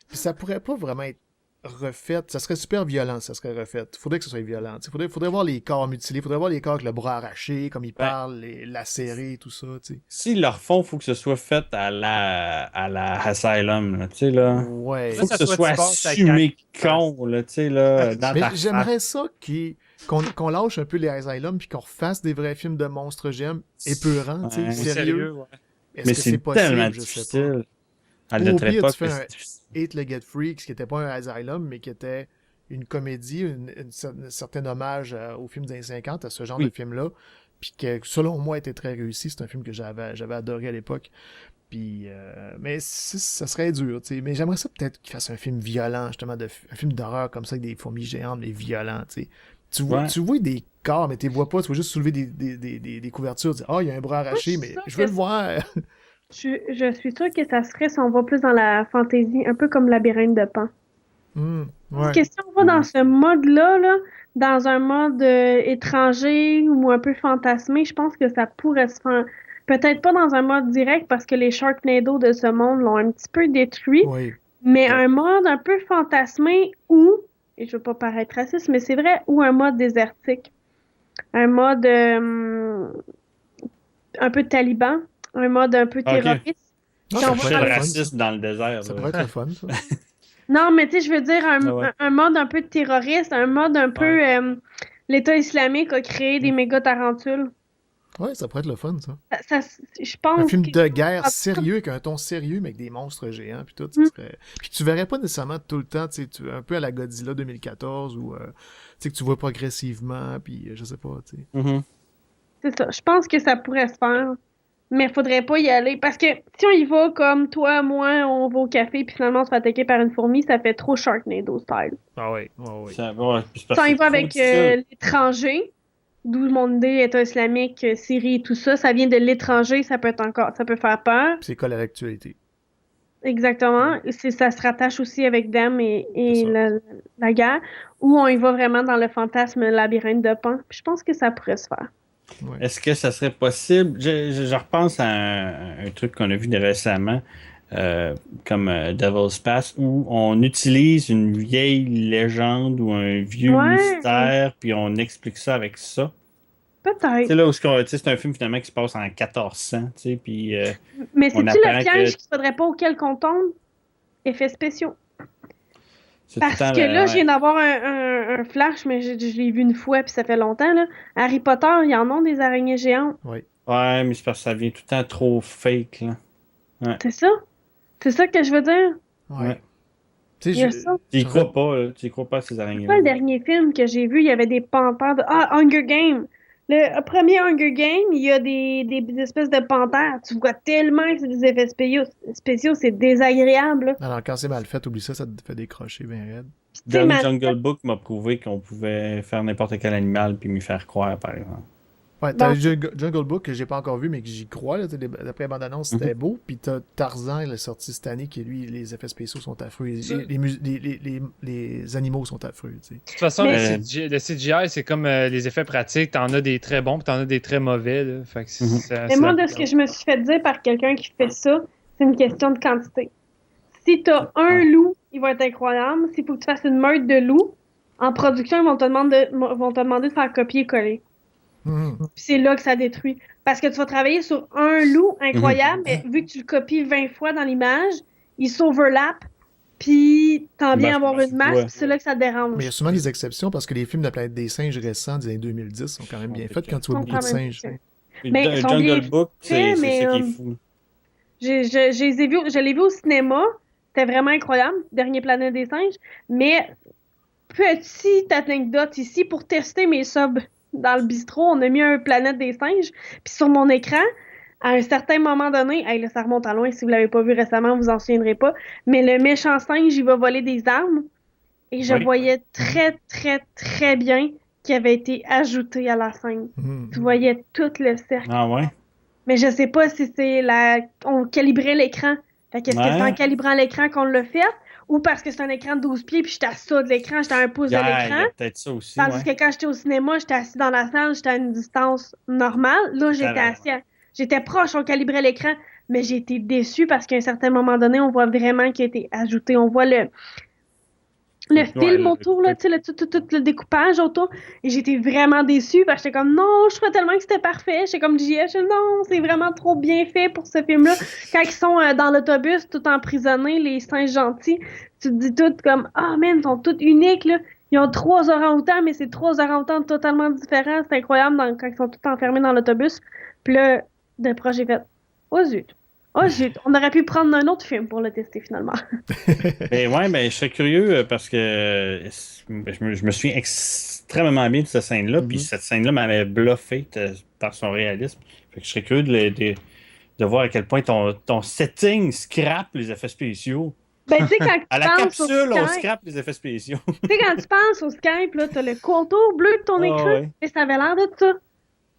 Puis ça pourrait pas vraiment être refait. Ça serait super violent, ça serait refait. Faudrait que ce soit violent. Faudrait voir les corps mutilés, faudrait voir les corps avec le bras arraché, comme ils parlent, lacérés, tout ça. S'ils le refont, il faut que ce soit fait à la Asylum, tu sais, là. Ouais. Faut que ce soit assumé con, là, tu sais, là, dans ta j'aimerais ça qu'on lâche un peu les Asylum puis qu'on refasse des vrais films de monstres gemmes épeurants, tu sais, sérieux. Est-ce que c'est possible? Tellement difficile. À notre époque, tu fais un Eight-Legged Freaks qui n'était pas un Asylum, mais qui était une comédie, un certain hommage au film des années 50, à ce genre de film-là, puis que, selon moi, était très réussi. C'est un film que j'avais adoré à l'époque. Puis, mais ça serait dur, tu sais. Mais j'aimerais ça peut-être qu'il fasse un film violent, justement, un film d'horreur comme ça, avec des fourmis géantes, mais violents, tu sais. Tu vois des corps, mais tu les vois pas. Tu vois juste soulever des couvertures, dire « Ah, il y a un bras arraché, mais je veux le voir! » Je suis sûre que ça serait si on va plus dans la fantaisie, un peu comme Labyrinthe de Pan. Parce que si on va dans ce mode-là, là, dans un mode étranger ou un peu fantasmé, je pense que ça pourrait se faire. Peut-être pas dans un mode direct parce que les Sharknado de ce monde l'ont un petit peu détruit, mais un mode un peu fantasmé ou, et je veux pas paraître raciste, mais c'est vrai, ou un mode désertique. Un mode un peu taliban. Un mode un peu terroriste. Okay. Le racisme dans le désert. Ça pourrait être le fun, ça. Non, mais tu sais, je veux dire un mode un peu terroriste, un mode un peu... L'État islamique a créé des méga tarentules. Ouais, ça pourrait être le fun, ça. Je pense un film de guerre sérieux, avec un ton sérieux, mais avec des monstres géants, puis tout. Ça serait... Puis tu verrais pas nécessairement tout le temps, tu sais, un peu à la Godzilla 2014, où tu sais, que tu vois progressivement, puis je sais pas, tu sais. C'est ça. Je pense que ça pourrait se faire. Mais faudrait pas y aller. Parce que si on y va comme toi, moi, on va au café puis finalement on se fait attaquer par une fourmi, ça fait trop Sharknado style. Ah oui. Si on y va avec l'étranger, d'où mon idée, État islamique, Syrie et tout ça, ça vient de l'étranger, ça peut faire peur. C'est quoi l'actualité? Exactement. Ça se rattache aussi avec Dame et la guerre. Ou on y va vraiment dans le fantasme labyrinthe de Pan. Puis je pense que ça pourrait se faire. Ouais. Est-ce que ça serait possible? Je repense à un truc qu'on a vu récemment, comme Devil's Pass, où on utilise une vieille légende ou un vieux mystère, puis on explique ça avec ça. Peut-être. C'est là où c'est un film finalement qui se passe en 1400, tu sais, puis... mais c'est-tu le piège qu'il faudrait pas auquel qu'on tombe? Effets spéciaux. Parce que là, je viens d'avoir un flash, mais je l'ai vu une fois, puis ça fait longtemps, là. Harry Potter, ils en ont des araignées géantes. Oui. Ouais, mais c'est parce que ça vient tout le temps trop fake, là. Ouais. C'est ça? C'est ça que je veux dire? Ouais. Il y a ça. Tu y crois pas, là. Tu y crois pas à ces araignées. C'est pas le dernier film que j'ai vu, il y avait des panthères de... Ah, Hunger Games! Le premier Hunger Games, il y a des espèces de panthères. Tu vois tellement que c'est des effets spéciaux, c'est désagréable. Là. Alors, quand c'est mal fait, oublie ça, ça te fait décrocher bien raide. Dans le Jungle Book m'a prouvé qu'on pouvait faire n'importe quel animal puis m'y faire croire, par exemple. Ouais, t'as Jungle Book que j'ai pas encore vu, mais que j'y crois. Là, d'après la bande-annonce, c'était beau. Puis t'as Tarzan, il est sorti cette année, qui lui, les effets spéciaux sont affreux. Les animaux sont affreux. T'sais. De toute façon, le CGI, c'est comme les effets pratiques. T'en as des très bons, puis t'en as des très mauvais. Là. Fait que mais moi, de ce que je me suis fait dire par quelqu'un qui fait ça, c'est une question de quantité. Si t'as un loup, il va être incroyable. S'il faut que tu fasses une meute de loups, en production, ils vont te demander de faire copier-coller. Puis c'est là que ça détruit. Parce que tu vas travailler sur un loup incroyable, mais vu que tu le copies 20 fois dans l'image, il s'overlap, puis t'en viens Ben, avoir une masse, ouais. puis c'est là que ça te dérange. Mais il y a souvent des exceptions parce que les films de la planète des singes récents des années 2010 sont quand même bien faits quand tu vois beaucoup de singes. Mais ils sont bien Jungle Book, faits, c'est mais, ça qui est fou. je l'ai vu au cinéma, c'était vraiment incroyable, Dernier Planète des singes, mais petite anecdote ici, pour tester mes subs dans le bistrot, on a mis un Planète des singes, puis sur mon écran, à un certain moment donné, hey, là, ça remonte à loin, si vous l'avez pas vu récemment, vous en souviendrez pas, mais le méchant singe, il va voler des armes, et je Oui. voyais très, très, très bien qui avait été ajouté à la scène. Tu voyais tout le cercle. Ah ouais? Mais je sais pas si c'est on calibrait l'écran. Fait qu'est-ce que c'est en calibrant l'écran qu'on l'a fait? Ou parce que c'est un écran de 12 pieds puis j'étais à ça de l'écran, j'étais à 1 pouce de Il y l'écran. a peut-être ça aussi, Tandis que quand j'étais au cinéma, j'étais assis dans la salle, j'étais à une distance normale. Là, j'étais proche, on calibrait l'écran. Mais j'ai été déçue parce qu'à un certain moment donné, on voit vraiment qu'il a été ajouté. On voit le film autour, là, tu sais, tout le découpage autour. Et j'étais vraiment déçue parce que j'étais comme, non, je trouvais tellement que c'était parfait. J'étais comme, non, c'est vraiment trop bien fait pour ce film-là. Quand ils sont dans l'autobus, tout emprisonnés, les singes gentils, tu te dis tout comme, ah, man, ils sont tous uniques, là. Ils ont 3 orang-outans, mais c'est 3 orang-outans totalement différents. C'est incroyable quand ils sont tous enfermés dans l'autobus. Puis là, de proche, j'ai fait, oh zut. Oh zut, on aurait pu prendre un autre film pour le tester finalement. Mais ouais, mais je serais curieux parce que je me souviens extrêmement bien de cette scène-là, puis cette scène-là m'avait bluffé par son réalisme. Fait que je serais curieux de voir à quel point ton setting scrape les effets spéciaux. Ben, tu sais, quand tu À la penses au capsule, on Skype, scrape les effets spéciaux. tu sais, quand tu penses au Skype, là, t'as le contour bleu de ton écran, ouais. et ça avait l'air de ça.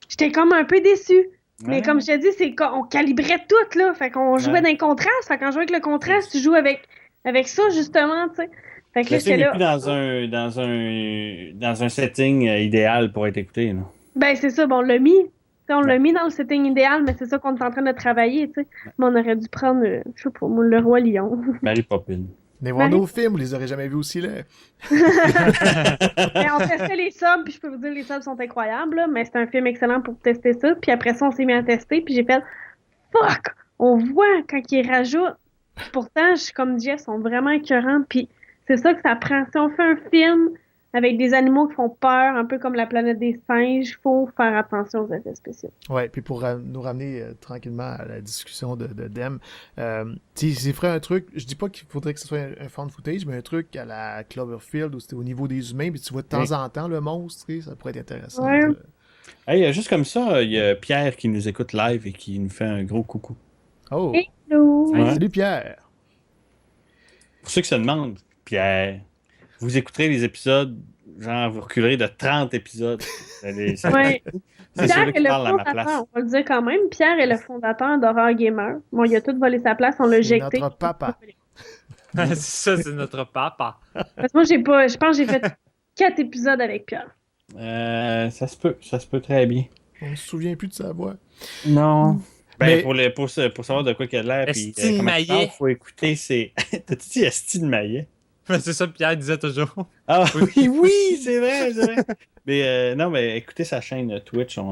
J'étais comme un peu déçue. Mais Ouais. comme je te dis, c'est qu'on calibrait tout, là. Fait qu'on jouait dans le contraste. Fait qu'en jouant avec le contraste, tu joues avec ça, justement, tu sais. Fait que là, Le film j'étais n'est là. plus dans un setting idéal pour être écouté. Là. Ben, c'est ça, bon, on l'a mis. T'sais, on l'a mis dans le setting idéal, mais c'est ça qu'on est en train de travailler, tu sais. Mais on aurait dû prendre, je sais pas, moi, le Roi Lion. Mary Poppins. Mais voir nos films, vous les aurez jamais vus aussi, là. Mais on testait les subs, puis je peux vous dire, les subs sont incroyables, là, mais c'est un film excellent pour tester ça. Puis après ça, on s'est mis à tester, puis j'ai fait fuck! On voit quand ils rajoutent. Puis pourtant, je suis comme Jeff, ils sont vraiment écœurants. Puis c'est ça que ça prend. Si on fait un film avec des animaux qui font peur, un peu comme La Planète des singes, il faut faire attention aux effets spéciaux. Ouais, puis pour nous ramener tranquillement à la discussion de Dem, s'il ferait un truc, je dis pas qu'il faudrait que ce soit un fan footage, mais un truc à la Cloverfield où c'était au niveau des humains, puis tu vois de temps en temps le monstre, ça pourrait être intéressant. Ouais. Hey, juste comme ça, il y a Pierre qui nous écoute live et qui nous fait un gros coucou. Oh! Hello! Ouais. Salut Pierre! Pour ceux qui se demandent, Pierre, vous écouterez les épisodes, genre vous reculerez de 30 épisodes. Ouais. C'est Pierre celui est qui le parle à ma place. fondateur, on va le dire quand même. Pierre est le fondateur d'Horror Gamer. Bon, il a tout volé sa place, on l'a éjecté. Notre papa. C'est ça, c'est notre papa. Parce que moi, je pense que j'ai fait 4 épisodes avec Pierre. Ça se peut très bien. On se souvient plus de sa voix. Non. Ben, Mais- pour savoir de quoi qu'elle a l'air, puis Estine comment Maillet. il parle, faut écouter, c'est... T'as-tu dit Estine Maillet? C'est ça, Pierre disait toujours. Ah oui, c'est vrai. Mais non, mais écoutez sa chaîne Twitch, C'est le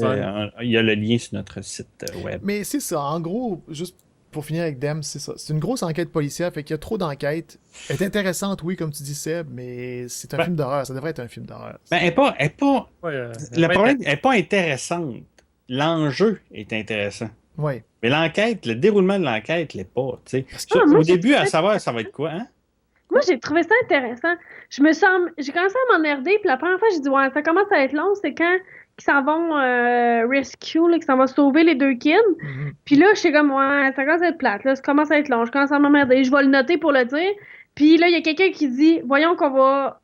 fun. Il y a le lien sur notre site web. Mais c'est ça, en gros, juste pour finir avec Dem, c'est ça. C'est une grosse enquête policière, fait qu'il y a trop d'enquêtes. Elle est intéressante, oui, comme tu dis, Seb, mais c'est un film d'horreur. Ça devrait être un film d'horreur. Ben, elle est pas... Ouais, Le problème, elle n'est pas intéressante. L'enjeu est intéressant. Ouais. Mais l'enquête, le déroulement de l'enquête l'est pas. Tu sais. moi, Au j'ai début, à trouvé savoir, ça va être quoi, hein? Moi, j'ai trouvé ça intéressant. J'ai commencé à m'emmerder, puis la première fois, j'ai dit, ouais, ça commence à être long, c'est quand ils s'en vont rescue, là, qu'ils s'en vont sauver les 2 kids. Puis là, je suis comme, ouais, ça commence à être plate, là, ça commence à être long, je commence à m'emmerder, je vais le noter pour le dire. Puis là, il y a quelqu'un qui dit, voyons qu'on va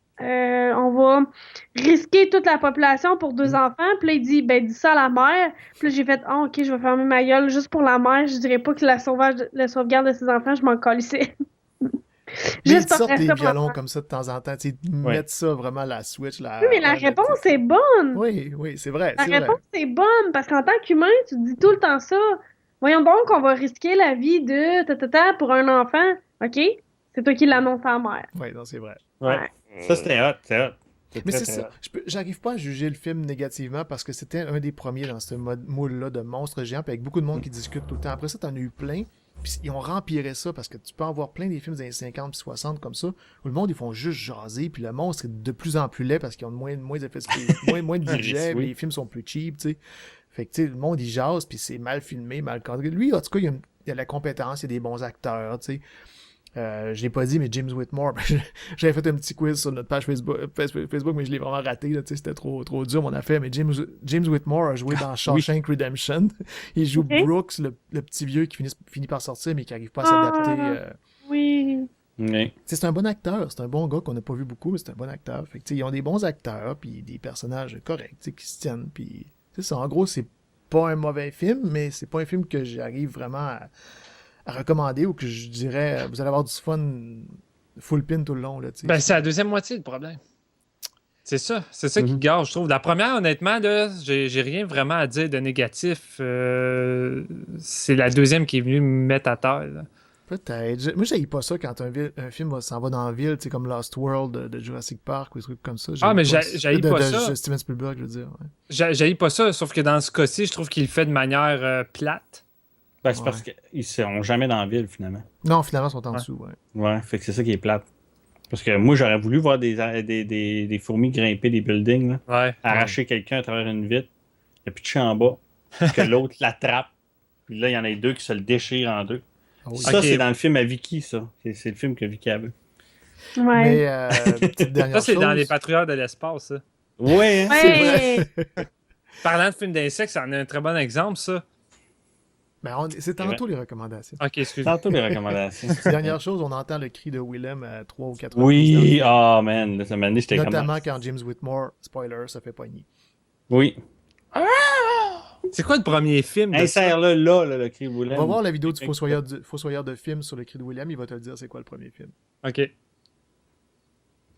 risquer toute la population pour 2 enfants. Puis là, il dit, ben, dis ça à la mère. Puis là, j'ai fait, oh, ok, je vais fermer ma gueule juste pour la mère. Je dirais pas que la sauvegarde de ses enfants, je m'en calissais. Mais Juste ils sortent après des ça, pour violons la- comme ça de temps en temps. Tu sais, mettre ça vraiment la switch. Oui, mais la réponse est bonne. Oui, c'est vrai. La c'est vrai. réponse est bonne parce qu'en tant qu'humain, tu te dis tout le temps ça. Voyons donc qu'on va risquer la vie de pour un enfant. OK? C'est toi qui l'annonce à la mère. Oui, non, c'est vrai. Ouais. Ça, c'était hot. Mais c'est ça. J'arrive pas à juger le film négativement parce que c'était un des premiers dans ce moule-là de monstres géants, puis avec beaucoup de monde qui discute tout le temps. Après ça, t'en as eu plein Puis ils ont rempiré ça parce que tu peux en voir plein des films des années 50 puis 60 comme ça, où le monde, ils font juste jaser, puis le monstre est de plus en plus laid parce qu'ils ont moins d'effets moins de budget, Oui. les films sont plus cheap, tu sais. Fait que, tu sais, le monde, il jase, puis c'est mal filmé, mal cadré. Lui, en tout cas, il y a la compétence, il y a des bons acteurs, tu sais. Je l'ai pas dit, mais James Whitmore, j'avais fait un petit quiz sur notre page Facebook, mais je l'ai vraiment raté, là, tu sais, c'était trop dur mon affaire, mais James Whitmore a joué dans Shawshank Redemption. Il joue Brooks, le petit vieux qui finit par sortir, mais qui n'arrive pas à s'adapter. Oui. Oui. C'est un bon acteur, c'est un bon gars qu'on n'a pas vu beaucoup, mais c'est un bon acteur. Fait que, ils ont des bons acteurs, puis des personnages corrects, qui se tiennent, puis c'est ça. En gros, c'est pas un mauvais film, mais c'est pas un film que j'arrive vraiment à recommander ou que je dirais, vous allez avoir du fun full pin tout le long. Là, ben, c'est la deuxième moitié le problème. C'est ça qui gâche, je trouve. La première, honnêtement, là, j'ai rien vraiment à dire de négatif. C'est la deuxième qui est venue me mettre à terre. Là. Peut-être. Moi, j'haïs pas ça quand un film s'en va dans la ville, comme Lost World de Jurassic Park ou des trucs comme ça. Mais j'haïs pas ça. De Steven Spielberg, je veux dire. Ouais. J'haïs pas ça, sauf que dans ce cas-ci, je trouve qu'il le fait de manière plate. Ben, c'est parce qu'ils ne seront jamais dans la ville, finalement. Non, finalement, ils sont en dessous, Ouais, fait que c'est ça qui est plate. Parce que moi, j'aurais voulu voir des fourmis grimper des buildings, là, arracher quelqu'un à travers une vitre, il n'y a plus de champ en bas, que l'autre l'attrape, puis là, il y en a deux qui se le déchirent en deux. Ça, c'est dans le film à Vicky, ça. C'est le film que Vicky a vu. Ouais. Mais, petite dernière ça, c'est chose. dans Les Patrouilleurs de l'espace, ça. Ouais, c'est vrai. Parlant de films d'insectes, ça en est un très bon exemple, ça. Ben, c'est tantôt les recommandations. Ok, excuse-moi. Tantôt les recommandations. Dernière chose, on entend le cri de Willem à 3 ou 4 Oui, man, là, ça m'a dit, j'étais comme... Notamment quand James Whitmore, spoiler, ça fait pogner. Oui. C'est quoi le premier film? Insère-le là, le cri de Willem. On va voir la vidéo du Fossoyeur de film sur le cri de Willem, il va te le dire c'est quoi le premier film. Ok.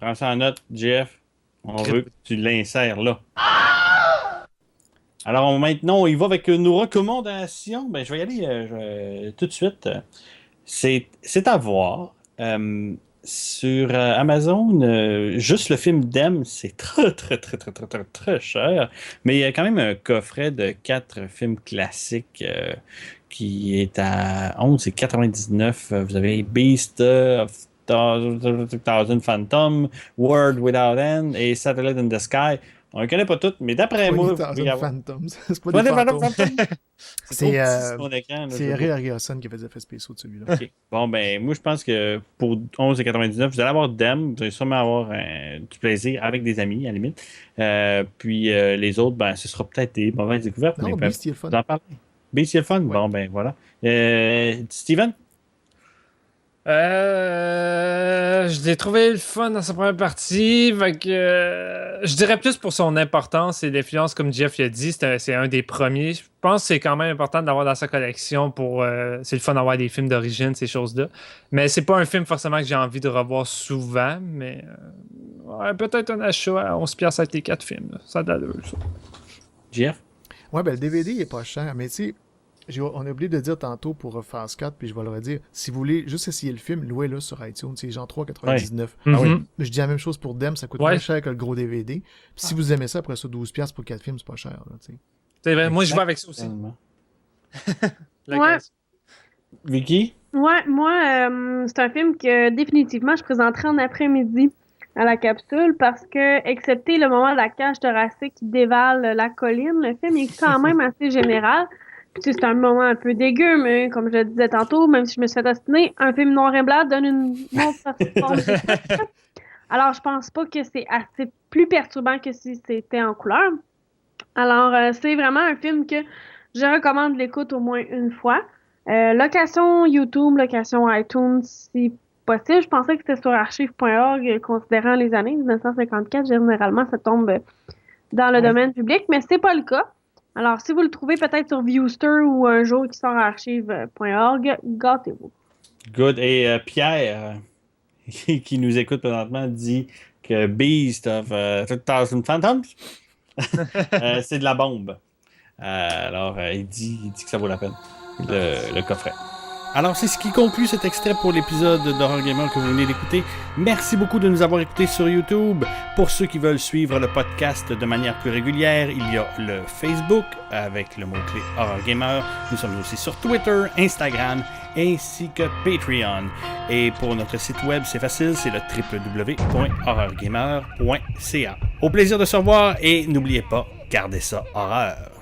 Prends ça en note, Jeff. On veut que tu l'insères là. Alors maintenant, on y va avec nos recommandations. Ben, je vais y aller tout de suite. C'est à voir. Sur Amazon, juste le film Dem, c'est très cher. Mais il y a quand même un coffret de 4 films classiques qui est à 11,99. Vous avez Beast of Thousand Phantom, World Without End et Satellite in the Sky. On ne connaît pas toutes, mais d'après moi... Phantoms. C'est pas des fantômes. C'est Ray Harryhausen qui fait des effets spéciaux de celui-là. Okay. Bon, ben, moi, je pense que pour 11,99, vous allez avoir Dem, vous allez sûrement avoir du plaisir avec des amis, à la limite. Puis les autres, ben, ce sera peut-être des mauvaises découvertes. Non, mais Beast, il est le fun. Beast, il est le fun? Ouais. Bon, ben, voilà. Steven? Je l'ai trouvé le fun dans sa première partie. Fait que, je dirais plus pour son importance et l'influence, comme Jeff l'a dit, c'est un des premiers. Je pense que c'est quand même important d'avoir dans sa collection pour. C'est le fun d'avoir des films d'origine, ces choses-là. Mais c'est pas un film forcément que j'ai envie de revoir souvent. Mais peut-être un achat à 11$ avec les 4 films. Là. Ça a de l'allure, ça. Jeff? Ouais, ben le DVD il est pas cher, mais tu sais. On a oublié de dire tantôt pour Phase 4, puis je vais le redire. Si vous voulez juste essayer le film, louez-le sur iTunes. C'est genre 3,99. Ouais. Ah oui. Je dis la même chose pour Dem, ça coûte moins cher que le gros DVD. Puis si vous aimez ça, après ça, 12$ pour 4 films, c'est pas cher. Là, c'est vrai, moi je vais avec ça aussi. Ouais. Vicky? Ouais, moi, c'est un film que définitivement je présenterai en après-midi à la capsule parce que, excepté le moment de la cage thoracique qui dévale la colline, le film est quand même assez général. Puis c'est un moment un peu dégueu, mais comme je le disais tantôt, même si je me suis fait ostiner, un film noir et blanc donne une autre forme de... Alors, je pense pas que c'est assez plus perturbant que si c'était en couleur. Alors, c'est vraiment un film que je recommande l'écoute au moins une fois. Location YouTube, location iTunes, si possible. Je pensais que c'était sur archive.org, considérant les années 1954. Généralement, ça tombe dans le domaine public, mais c'est pas le cas. Alors, si vous le trouvez peut-être sur Viewster ou un jour qui sort à archive.org, gâtez-vous. Good. Et Pierre, qui nous écoute présentement, dit que Beast of Thousand Phantoms, c'est de la bombe. Alors, il dit que ça vaut la peine, le coffret. Alors, c'est ce qui conclut cet extrait pour l'épisode d'Horror Gamer que vous venez d'écouter. Merci beaucoup de nous avoir écoutés sur YouTube. Pour ceux qui veulent suivre le podcast de manière plus régulière, il y a le Facebook avec le mot-clé Horror Gamer. Nous sommes aussi sur Twitter, Instagram, ainsi que Patreon. Et pour notre site web, c'est facile, c'est le www.horrorgamer.ca. Au plaisir de se revoir et n'oubliez pas, gardez ça horreur.